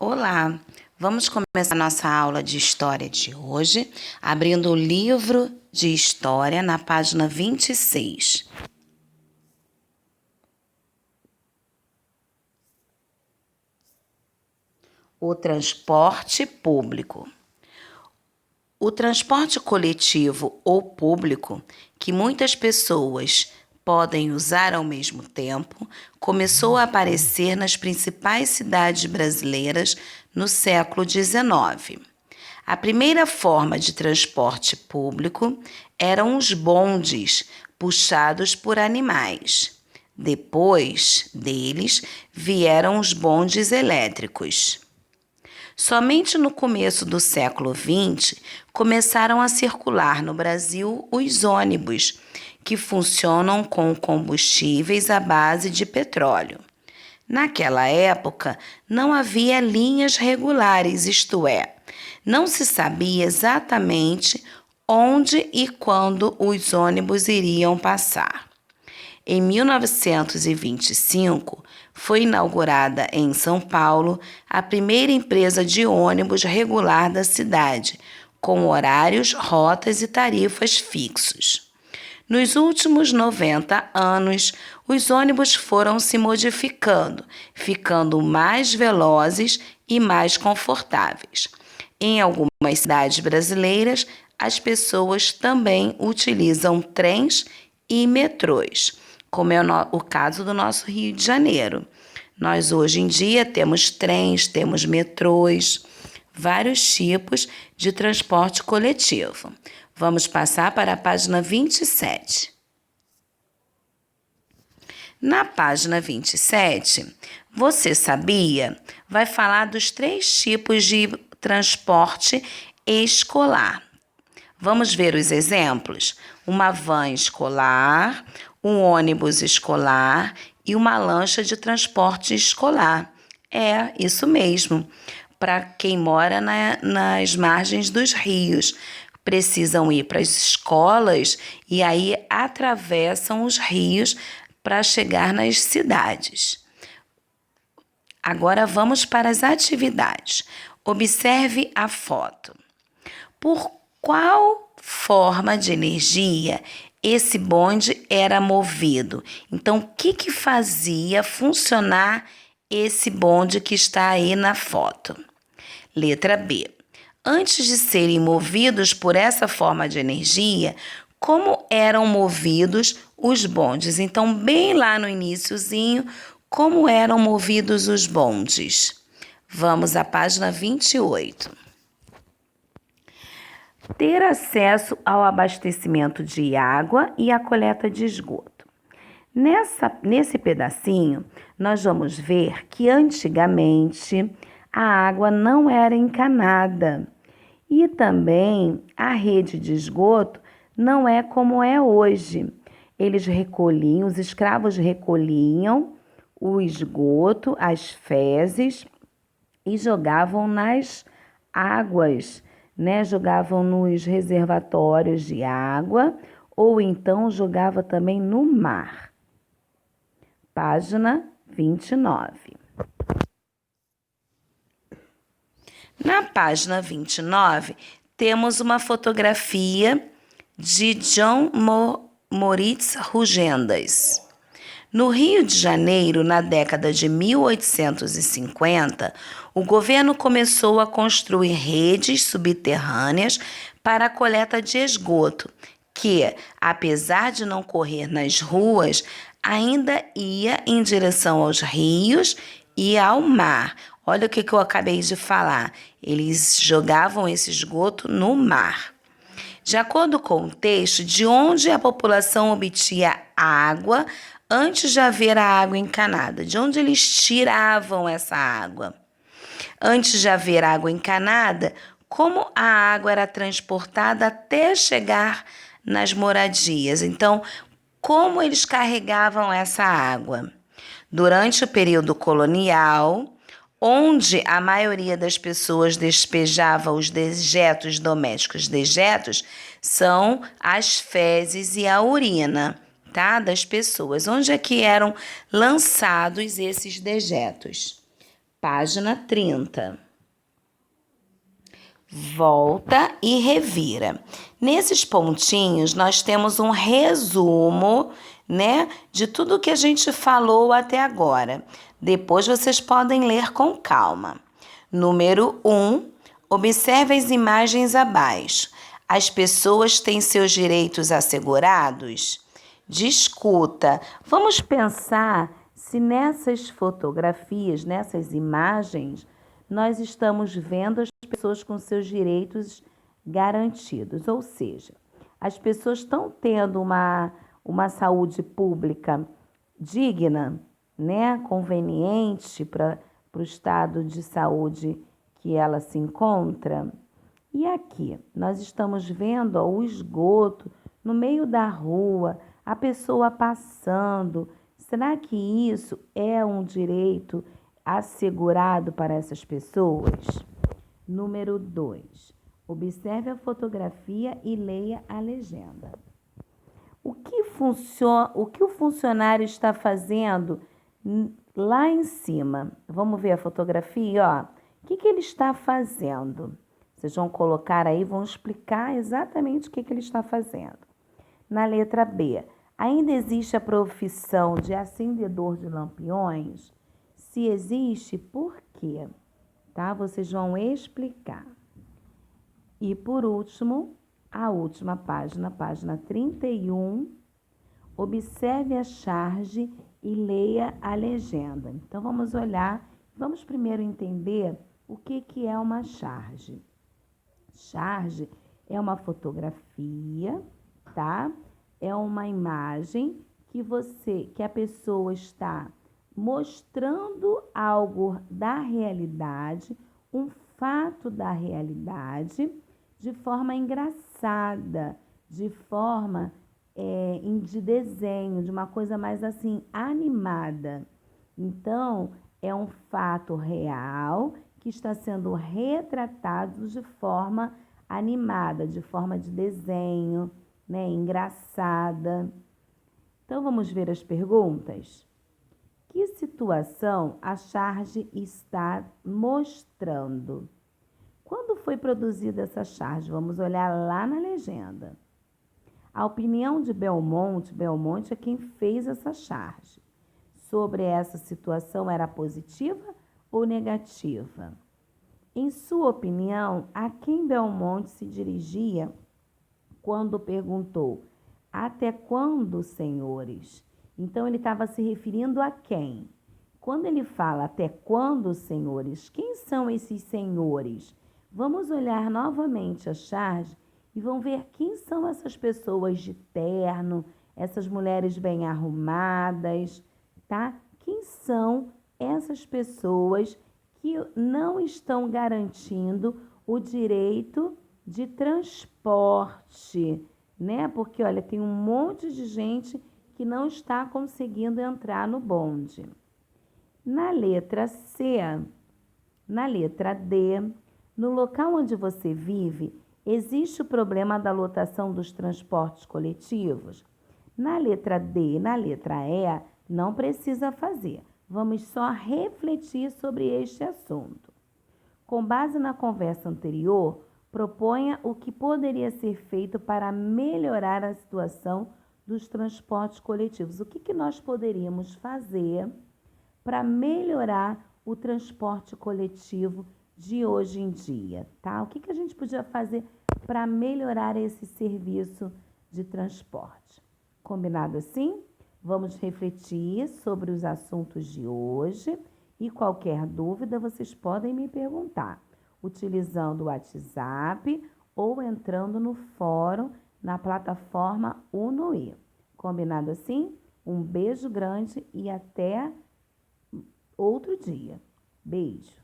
Olá, vamos começar nossa aula de história de hoje, abrindo o livro de história na página 26. O transporte público. O transporte coletivo ou público, que muitas pessoas podem usar ao mesmo tempo, começou a aparecer nas principais cidades brasileiras no século XIX. A primeira forma de transporte público eram os bondes, puxados por animais. Depois deles vieram os bondes elétricos. Somente no começo do século XX começaram a circular no Brasil os ônibus, que funcionam com combustíveis à base de petróleo. Naquela época, não havia linhas regulares, isto é, não se sabia exatamente onde e quando os ônibus iriam passar. Em 1925, foi inaugurada em São Paulo a primeira empresa de ônibus regular da cidade, com horários, rotas e tarifas fixos. Nos últimos 90 anos, os ônibus foram se modificando, ficando mais velozes e mais confortáveis. Em algumas cidades brasileiras, as pessoas também utilizam trens e metrôs, como é o caso do nosso Rio de Janeiro. Nós hoje em dia temos trens, temos metrôs, vários tipos de transporte coletivo. Vamos passar para a página 27. Na página 27, você sabia? Vai falar dos 3 tipos de transporte escolar. Vamos ver os exemplos? Uma van escolar, um ônibus escolar e uma lancha de transporte escolar. É, isso mesmo. Para quem mora nas margens dos rios, precisam ir para as escolas e aí atravessam os rios para chegar nas cidades. Agora vamos para as atividades. Observe a foto. Por qual forma de energia esse bonde era movido? Então, o que fazia funcionar esse bonde que está aí na foto? Letra B. Antes de serem movidos por essa forma de energia, como eram movidos os bondes? Então, bem lá no iniciozinho, como eram movidos os bondes? Vamos à página 28. Ter acesso ao abastecimento de água e à coleta de esgoto. Nesse pedacinho, nós vamos ver que antigamente a água não era encanada e também a rede de esgoto não é como é hoje. Os escravos recolhiam o esgoto, as fezes e jogavam nas águas, jogavam nos reservatórios de água ou então jogava também no mar. Página 29. Na página 29, temos uma fotografia de João Moritz Rugendas. No Rio de Janeiro, na década de 1850, o governo começou a construir redes subterrâneas para a coleta de esgoto, que, apesar de não correr nas ruas, ainda ia em direção aos rios e ao mar. Olha o que eu acabei de falar. Eles jogavam esse esgoto no mar. De acordo com o texto, de onde a população obtinha água antes de haver a água encanada? De onde eles tiravam essa água? Antes de haver água encanada, como a água era transportada até chegar nas moradias? Então, como eles carregavam essa água? Durante o período colonial, onde a maioria das pessoas despejava os dejetos domésticos. Dejetos são as fezes e a urina, das pessoas. Onde é que eram lançados esses dejetos? Página 30. Volta e revira. Nesses pontinhos, nós temos um resumo, né, de tudo que a gente falou até agora. Depois vocês podem ler com calma. Número 1. Observe as imagens abaixo. As pessoas têm seus direitos assegurados? Discuta. Vamos pensar se nessas fotografias, nessas imagens, nós estamos vendo as pessoas com seus direitos garantidos. Ou seja, as pessoas estão tendo uma saúde pública digna, né? Conveniente para o estado de saúde que ela se encontra. E aqui, nós estamos vendo o esgoto no meio da rua, a pessoa passando. Será que isso é um direito assegurado para essas pessoas? Número 2. Observe a fotografia e leia a legenda. O que o funcionário está fazendo lá em cima? Vamos ver a fotografia, ó. O que ele está fazendo? Vocês vão colocar aí, vão explicar exatamente o que ele está fazendo. Na letra B, ainda existe a profissão de acendedor de lampiões? Se existe, por quê? Tá? Vocês vão explicar. E por último, a última página, página 31, observe a charge e leia a legenda. Então, vamos olhar, vamos primeiro entender o que é uma charge. Charge é uma fotografia, tá? É uma imagem que a pessoa está mostrando algo da realidade, um fato da realidade, de forma engraçada, de forma de desenho, de uma coisa mais assim, animada. Então, é um fato real que está sendo retratado de forma animada, de forma de desenho, né, engraçada. Então, vamos ver as perguntas. Que situação a charge está mostrando? Quando foi produzida essa charge? Vamos olhar lá na legenda. A opinião de Belmonte é quem fez essa charge. Sobre essa situação, era positiva ou negativa? Em sua opinião, a quem Belmonte se dirigia quando perguntou: até quando, senhores? Então, ele estava se referindo a quem? Quando ele fala até quando, senhores, quem são esses senhores? Vamos olhar novamente a charge e vamos ver quem são essas pessoas de terno, essas mulheres bem arrumadas, tá? Quem são essas pessoas que não estão garantindo o direito de transporte, né? Porque, olha, tem um monte de gente que não está conseguindo entrar no bonde. Na letra C, na letra D, no local onde você vive, existe o problema da lotação dos transportes coletivos? Na letra D e na letra E, não precisa fazer. Vamos só refletir sobre este assunto. Com base na conversa anterior, proponha o que poderia ser feito para melhorar a situação dos transportes coletivos. O que nós poderíamos fazer para melhorar o transporte coletivo de hoje em dia, tá? O que a gente podia fazer para melhorar esse serviço de transporte? Combinado assim? Vamos refletir sobre os assuntos de hoje e qualquer dúvida vocês podem me perguntar, utilizando o WhatsApp ou entrando no fórum na plataforma Unoe. Combinado assim? Um beijo grande e até outro dia. Beijo.